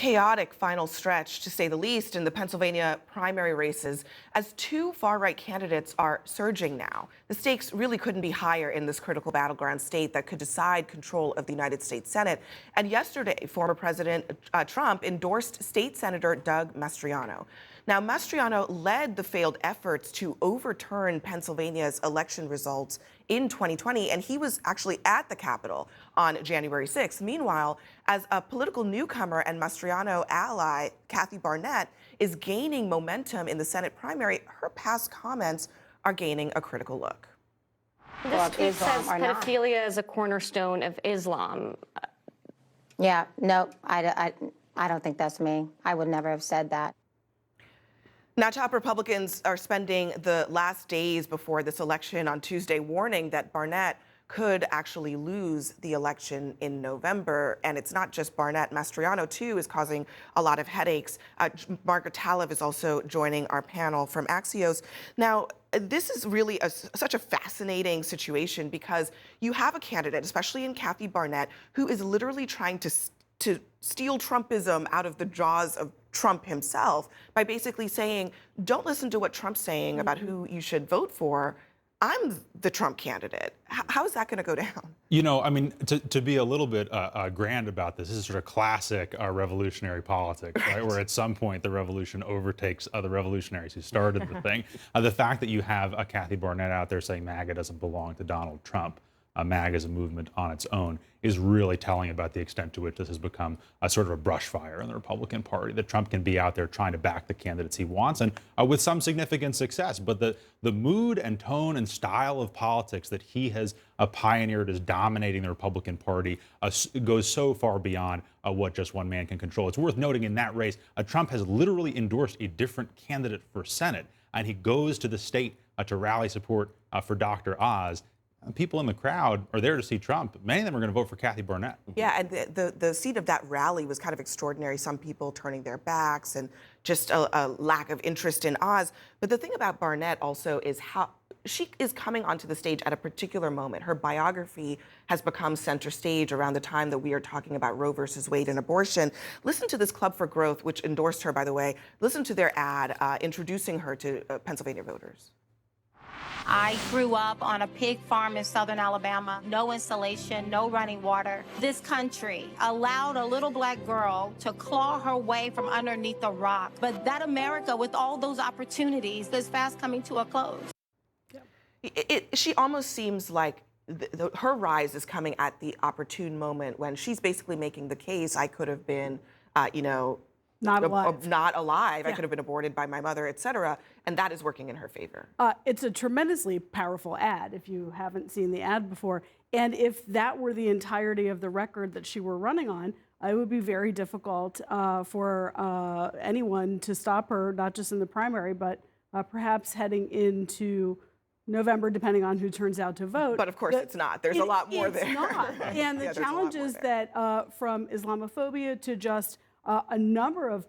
chaotic final stretch, to say the least, in the Pennsylvania primary races as two far-right candidates are surging now. The stakes really couldn't be higher in this critical battleground state that could decide control of the United States Senate. And yesterday, former President Trump endorsed State Senator Doug Mastriano. Now, Mastriano led the failed efforts to overturn Pennsylvania's election results in 2020, and he was actually at the Capitol on January 6th. Meanwhile, as a political newcomer and Mastriano ally, Kathy Barnett, is gaining momentum in the Senate primary, her past comments are gaining a critical look. This tweet says pedophilia is a cornerstone of Islam. Yeah, no, I don't think that's me. I would never have said that. Now, top Republicans are spending the last days before this election on Tuesday warning that Barnett could actually lose the election in November. And it's not just Barnett. Mastriano, too, is causing a lot of headaches. Margaret Talev is also joining our panel from Axios. Now, this is really such a fascinating situation because you have a candidate, especially in Kathy Barnett, who is literally trying to steal Trumpism out of the jaws of Trump himself by basically saying, don't listen to what Trump's saying about who you should vote for. I'm the Trump candidate. How is that going to go down? You know, I mean, to be a little bit grand about this is sort of classic revolutionary politics, right? Where at some point the revolution overtakes the revolutionaries who started the thing. The fact that you have Kathy Barnett out there saying MAGA doesn't belong to Donald Trump, MAGA as a movement on its own, is really telling about the extent to which this has become a sort of a brush fire in the Republican Party, that Trump can be out there trying to back the candidates he wants, and with some significant success. But the mood and tone and style of politics that he has pioneered as dominating the Republican Party goes so far beyond what just one man can control. It's worth noting in that race, Trump has literally endorsed a different candidate for Senate, and he goes to the state to rally support for Dr. Oz. People in the crowd are there to see Trump. Many of them are going to vote for Kathy Barnett. Yeah, and the seat of that rally was kind of extraordinary. Some people turning their backs and just a lack of interest in Oz. But the thing about Barnett also is how she is coming onto the stage at a particular moment. Her biography has become center stage around the time that we are talking about Roe versus Wade and abortion. Listen to this Club for Growth, which endorsed her, by the way. Listen to their ad introducing her to Pennsylvania voters. I grew up on a pig farm in southern Alabama, no insulation, no running water. This country allowed a little black girl to claw her way from underneath a rock. But that America, with all those opportunities, is fast coming to a close. She almost seems like her rise is coming at the opportune moment when she's basically making the case, I could have been, not alive. Yeah. I could have been aborted by my mother, et cetera. And that is working in her favor. It's a tremendously powerful ad if you haven't seen the ad before. And if that were the entirety of the record that she were running on, it would be very difficult for anyone to stop her, not just in the primary, but perhaps heading into November, depending on who turns out to vote. But of course it's not. There's a lot more there. It's not. And the challenge is that from Islamophobia to just a number of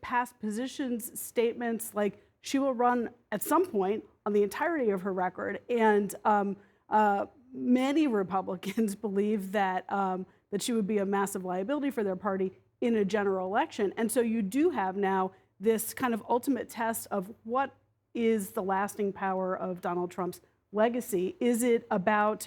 past positions, statements, like she will run at some point on the entirety of her record. And many Republicans believe that that she would be a massive liability for their party in a general election. And so you do have now this kind of ultimate test of what is the lasting power of Donald Trump's legacy. Is it about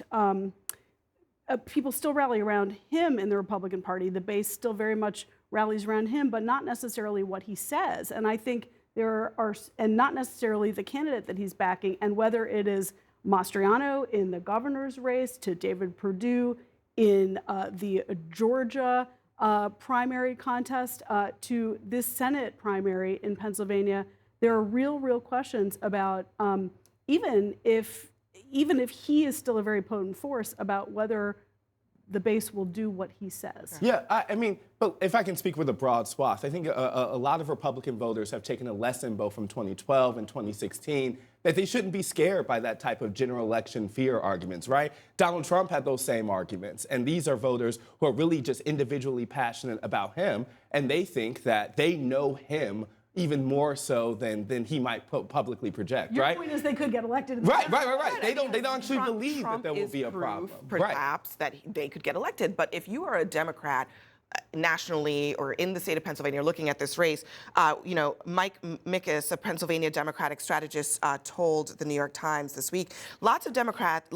people still rally around him in the Republican Party? The base still very much rallies around him, but not necessarily what he says. And I think there are, and not necessarily the candidate that he's backing, and whether it is Mastriano in the governor's race, to David Perdue in the Georgia primary contest, to this Senate primary in Pennsylvania, there are real questions about even if he is still a very potent force, about whether the base will do what he says. Yeah, I mean, but if I can speak with a broad swath, I think a lot of Republican voters have taken a lesson both from 2012 and 2016 that they shouldn't be scared by that type of general election fear arguments, right? Donald Trump had those same arguments, and these are voters who are really just individually passionate about him, and they think that they know him even more so than he might publicly project, right? Your point is they could get elected. Right. They don't actually believe that there will be a problem. Perhaps that they could get elected. But if you are a Democrat, nationally or in the state of Pennsylvania are looking at this race. Mike Mickes, a Pennsylvania Democratic strategist, told the New York Times this week, lots of Democrats,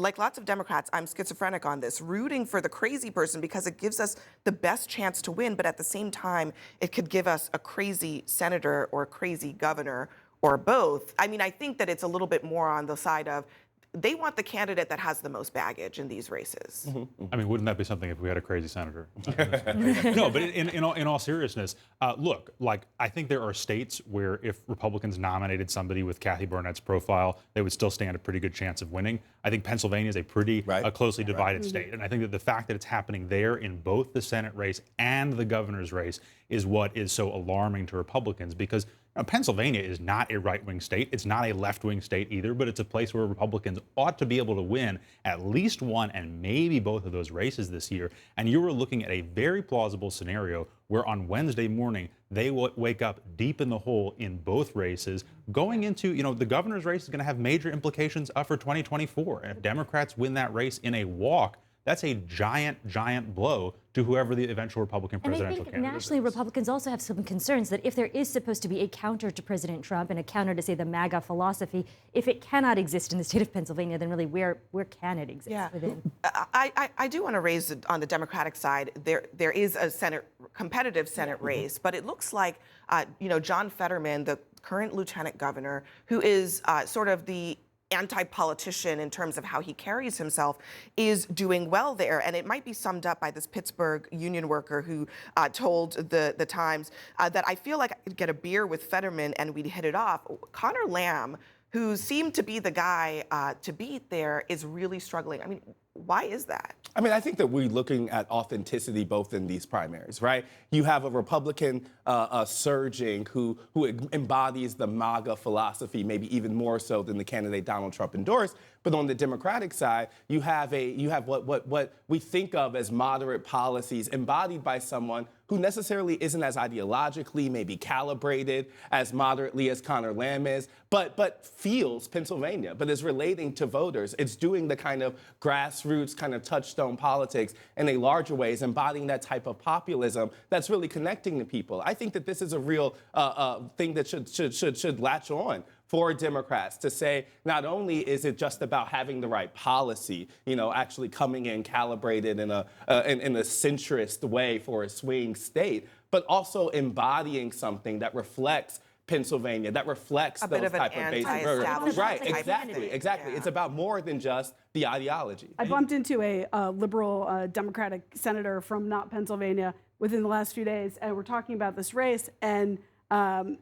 I'm schizophrenic on this, rooting for the crazy person because it gives us the best chance to win, but at the same time, it could give us a crazy senator or a crazy governor or both. I mean, I think that it's a little bit more on the side of they want the candidate that has the most baggage in these races. I mean, wouldn't that be something if we had a crazy senator? No, but in all seriousness, look, like I think there are states where if Republicans nominated somebody with Kathy Barnett's profile, they would still stand a pretty good chance of winning. I think Pennsylvania is a pretty closely divided state, and I think that the fact that it's happening there in both the Senate race and the governor's race is what is so alarming to Republicans, because Pennsylvania is not a right-wing state. It's not a left-wing state either, but it's a place where Republicans ought to be able to win at least one and maybe both of those races this year. And you were looking at a very plausible scenario where on Wednesday morning, they will wake up deep in the hole in both races. Going into, the governor's race is going to have major implications for 2024. And if Democrats win that race in a walk, that's a giant blow to whoever the eventual Republican presidential candidate is. And I think nationally, Republicans also have some concerns that if there is supposed to be a counter to President Trump and a counter to, say, the MAGA philosophy, if it cannot exist in the state of Pennsylvania, then really where can it exist within? I do want to raise it on the Democratic side. There is a competitive Senate race, but it looks like John Fetterman, the current lieutenant governor, who is sort of the anti-politician in terms of how he carries himself, is doing well there. And it might be summed up by this Pittsburgh union worker who told the Times that I feel like I could get a beer with Fetterman and we'd hit it off. Connor Lamb, who seemed to be the guy to beat there, is really struggling. I mean, why is that? I mean, I think that we're looking at authenticity both in these primaries, right? You have a Republican surging who embodies the MAGA philosophy, maybe even more so than the candidate Donald Trump endorsed. But on the Democratic side, you have what we think of as moderate policies embodied by someone who necessarily isn't as ideologically maybe calibrated as moderately as Connor Lamb is, but feels Pennsylvania, but is relating to voters. It's doing the kind of grassroots kind of touchstone politics in a larger way, is embodying that type of populism that's really connecting to people. I think that this is a real thing that should latch on for Democrats to say, not only is it just about having the right policy, actually coming in calibrated in a centrist way for a swing state, but also embodying something that reflects Pennsylvania, that reflects those type of basic voters. Right, exactly. Yeah. It's about more than just the ideology. I bumped into a liberal Democratic senator from not Pennsylvania within the last few days, and we're talking about this race, and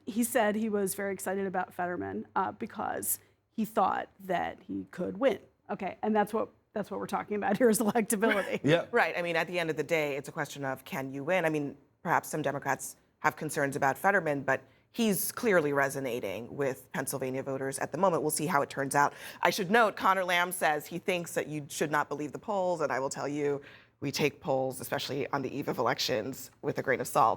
he said he was very excited about Fetterman because he thought that he could win. Okay, and that's what we're talking about here is electability. Yeah. Right. I mean, at the end of the day, it's a question of can you win? I mean, perhaps some Democrats have concerns about Fetterman, but he's clearly resonating with Pennsylvania voters at the moment. We'll see how it turns out. I should note, Connor Lamb says he thinks that you should not believe the polls, and I will tell you, we take polls, especially on the eve of elections, with a grain of salt.